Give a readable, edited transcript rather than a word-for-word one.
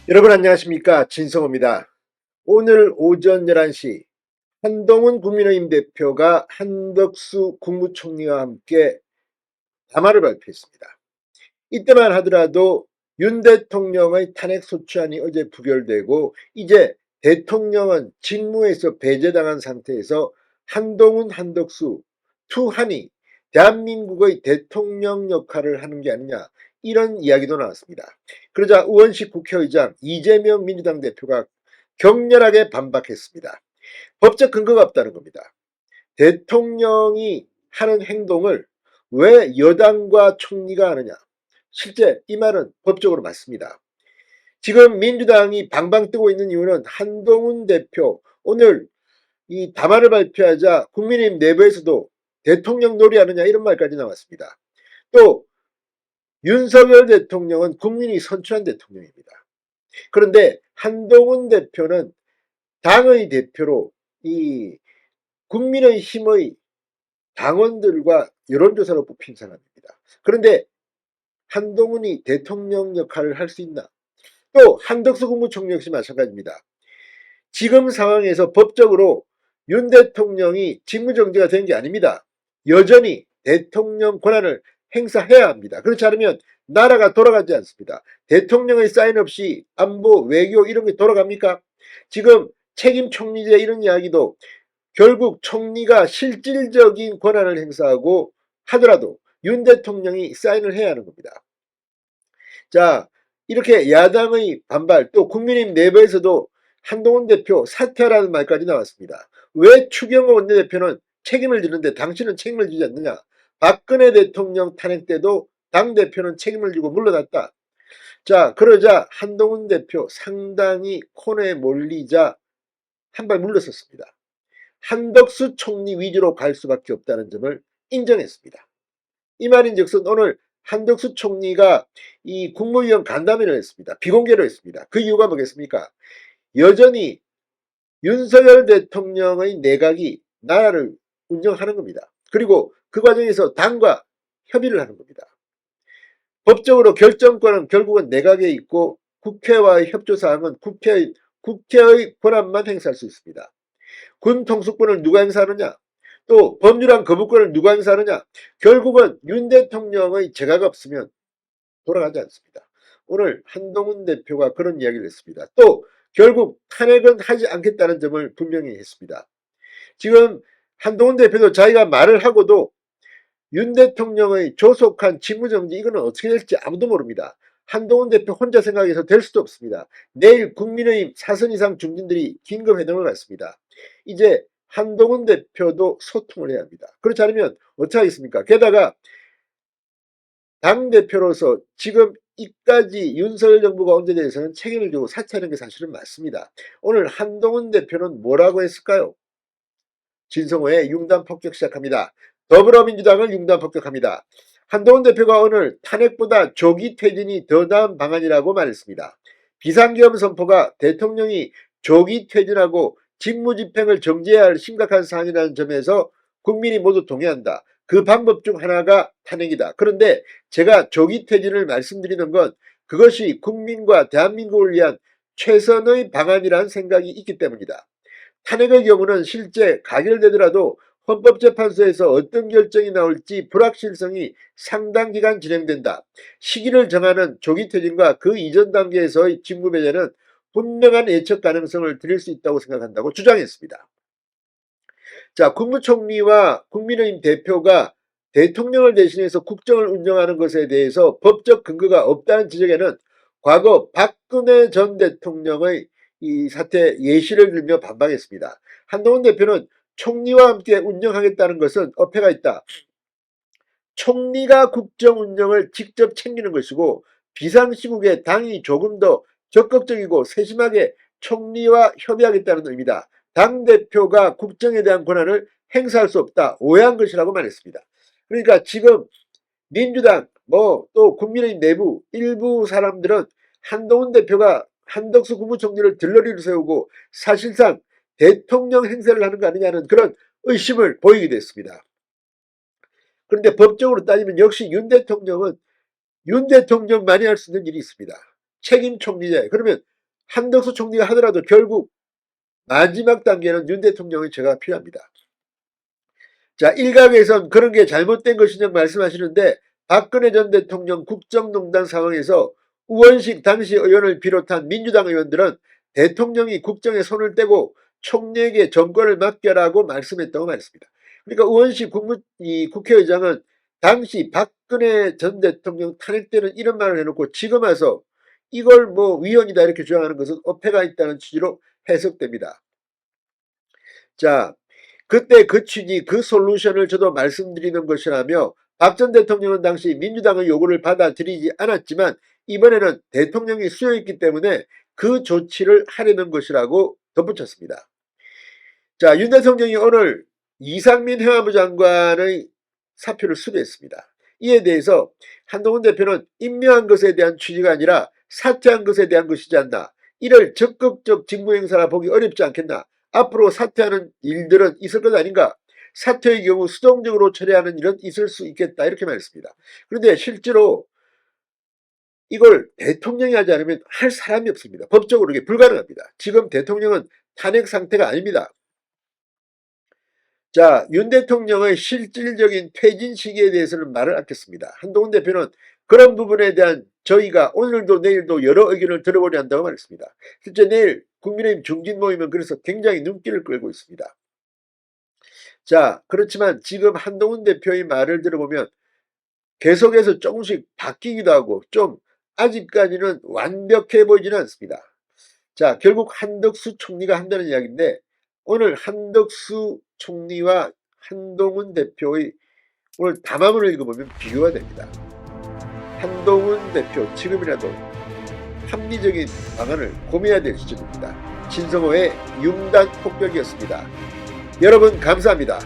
여러분 안녕하십니까, 진성호입니다. 오늘 오전 11시 한동훈 국민의힘 대표가 한덕수 국무총리와 함께 담화를 발표했습니다. 이때만 하더라도 윤 대통령의 탄핵소추안이 어제 부결되고 이제 대통령은 직무에서 배제당한 상태에서 한동훈, 한덕수 투한이 대한민국의 대통령 역할을 하는 게 아니냐, 이런 이야기도 나왔습니다. 그러자 의원식 국회의장 이재명 민주당 대표가 격렬하게 반박했습니다. 법적 근거가 없다는 겁니다. 대통령이 하는 행동을 왜 여당과 총리가 하느냐? 실제 이 말은 법적으로 맞습니다. 지금 민주당이 방방 뜨고 있는 이유는 한동훈 대표 오늘 이 담화를 발표하자 국민의힘 내부에서도 대통령 놀이하느냐, 이런 말까지 나왔습니다. 또 윤석열 대통령은 국민이 선출한 대통령입니다. 그런데 한동훈 대표는 당의 대표로 이 국민의힘의 당원들과 여론조사로 뽑힌 사람입니다. 그런데 한동훈이 대통령 역할을 할 수 있나? 또 한덕수 국무총리 역시 마찬가지입니다. 지금 상황에서 법적으로 윤 대통령이 직무정지가 된 게 아닙니다. 여전히 대통령 권한을 행사해야 합니다. 그렇지 않으면 나라가 돌아가지 않습니다. 대통령의 사인 없이 안보, 외교 이런 게 돌아갑니까? 지금 책임 총리제 이런 이야기도 결국 총리가 실질적인 권한을 행사하고 하더라도 윤 대통령이 사인을 해야 하는 겁니다. 자, 이렇게 야당의 반발, 또 국민의힘 내부에서도 한동훈 대표 사퇴하라는 말까지 나왔습니다. 왜 추경호 원내대표는 책임을 지는데 당신은 책임을 지지 않느냐? 박근혜 대통령 탄핵 때도 당대표는 책임을 지고 물러났다. 자, 그러자 한동훈 대표 상당히 코너에 몰리자 한 발 물러섰습니다. 한덕수 총리 위주로 갈 수밖에 없다는 점을 인정했습니다. 이 말인즉슨 오늘 한덕수 총리가 이 국무위원 간담회를 했습니다. 비공개로 했습니다. 그 이유가 뭐겠습니까? 여전히 윤석열 대통령의 내각이 나라를 운영하는 겁니다. 그리고 그 과정에서 당과 협의를 하는 겁니다. 법적으로 결정권은 결국은 내각에 있고 국회와의 협조사항은 국회의 권한만 행사할 수 있습니다. 군 통수권을 누가 행사하느냐? 또 법률안 거부권을 누가 행사하느냐? 결국은 윤 대통령의 재가가 없으면 돌아가지 않습니다. 오늘 한동훈 대표가 그런 이야기를 했습니다. 또 결국 탄핵은 하지 않겠다는 점을 분명히 했습니다. 지금 한동훈 대표도 자기가 말을 하고도 윤 대통령의 조속한 직무정지, 이거는 어떻게 될지 아무도 모릅니다. 한동훈 대표 혼자 생각해서 될 수도 없습니다. 내일 국민의힘 사선 이상 중진들이 긴급회동을 갖습니다. 이제 한동훈 대표도 소통을 해야 합니다. 그렇지 않으면 어떻게 하겠습니까? 게다가 당대표로서 지금 이까지 윤석열 정부가 온 데 대해서는 책임을 지고 사퇴하는 게 사실은 맞습니다. 오늘 한동훈 대표는 뭐라고 했을까요? 진성호의 융단 폭격 시작합니다. 더불어민주당을 융단 폭격합니다. 한동훈 대표가 오늘 탄핵보다 조기 퇴진이 더 나은 방안이라고 말했습니다. 비상계엄 선포가 대통령이 조기 퇴진하고 직무집행을 정지해야 할 심각한 사안이라는 점에서 국민이 모두 동의한다. 그 방법 중 하나가 탄핵이다. 그런데 제가 조기 퇴진을 말씀드리는 건 그것이 국민과 대한민국을 위한 최선의 방안이라는 생각이 있기 때문이다. 탄핵의 경우는 실제 가결되더라도 헌법재판소에서 어떤 결정이 나올지 불확실성이 상당 기간 진행된다. 시기를 정하는 조기퇴진과 그 이전 단계에서의 직무배제는 분명한 예측 가능성을 드릴 수 있다고 생각한다고 주장했습니다. 자, 국무총리와 국민의힘 대표가 대통령을 대신해서 국정을 운영하는 것에 대해서 법적 근거가 없다는 지적에는 과거 박근혜 전 대통령의 이 사태 예시를 들며 반박했습니다. 한동훈 대표는 총리와 함께 운영하겠다는 것은 어폐가 있다. 총리가 국정 운영을 직접 챙기는 것이고 비상시국에 당이 조금 더 적극적이고 세심하게 총리와 협의하겠다는 의미다. 당대표가 국정에 대한 권한을 행사할 수 없다. 오해한 것이라고 말했습니다. 그러니까 지금 민주당 또 국민의힘 내부 일부 사람들은 한동훈 대표가 한덕수 국무총리를 들러리로 세우고 사실상 대통령 행세를 하는 거 아니냐는 그런 의심을 보이게 됐습니다. 그런데 법적으로 따지면 역시 윤 대통령만이 할 수 있는 일이 있습니다. 책임 총리제. 그러면 한덕수 총리가 하더라도 결국 마지막 단계는 윤 대통령의 제가 필요합니다. 자, 일각에선 그런 게 잘못된 것이냐고 말씀하시는데 박근혜 전 대통령 국정농단 상황에서 우원식 당시 의원을 비롯한 민주당 의원들은 대통령이 국정에 손을 떼고 총리에게 정권을 맡겨라고 말씀했다고 말했습니다. 그러니까 우원식 국회의장은 당시 박근혜 전 대통령 탄핵 때는 이런 말을 해놓고 지금 와서 이걸 뭐 위헌이다 이렇게 주장하는 것은 어폐가 있다는 취지로 해석됩니다. 자, 그때 그 취지, 그 솔루션을 저도 말씀드리는 것이라며 박 전 대통령은 당시 민주당의 요구를 받아들이지 않았지만 이번에는 대통령이 수여했기 때문에 그 조치를 하려는 것이라고 덧붙였습니다. 자, 윤 대통령이 오늘 이상민 행안부 장관의 사표를 수리했습니다. 이에 대해서 한동훈 대표는 임명한 것에 대한 취지가 아니라 사퇴한 것에 대한 것이지 않나. 이를 적극적 직무행사라 보기 어렵지 않겠나. 앞으로 사퇴하는 일들은 있을 것 아닌가. 사퇴의 경우 수동적으로 처리하는 일은 있을 수 있겠다. 이렇게 말했습니다. 그런데 실제로 이걸 대통령이 하지 않으면 할 사람이 없습니다. 법적으로 이게 불가능합니다. 지금 대통령은 탄핵 상태가 아닙니다. 자, 윤 대통령의 실질적인 퇴진 시기에 대해서는 말을 아꼈습니다. 한동훈 대표는 그런 부분에 대한 저희가 오늘도 내일도 여러 의견을 들어보려 한다고 말했습니다. 실제 내일 국민의힘 중진 모임은 그래서 굉장히 눈길을 끌고 있습니다. 자, 그렇지만 지금 한동훈 대표의 말을 들어보면 계속해서 조금씩 바뀌기도 하고 좀 아직까지는 완벽해 보이지는 않습니다. 자, 결국 한덕수 총리가 한다는 이야기인데 오늘 한덕수 총리와 한동훈 대표의 오늘 담화문을 읽어보면 비교가 됩니다. 한동훈 대표 지금이라도 합리적인 방안을 고민해야 될 시점입니다. 신성호의 융단 폭격이었습니다. 여러분 감사합니다.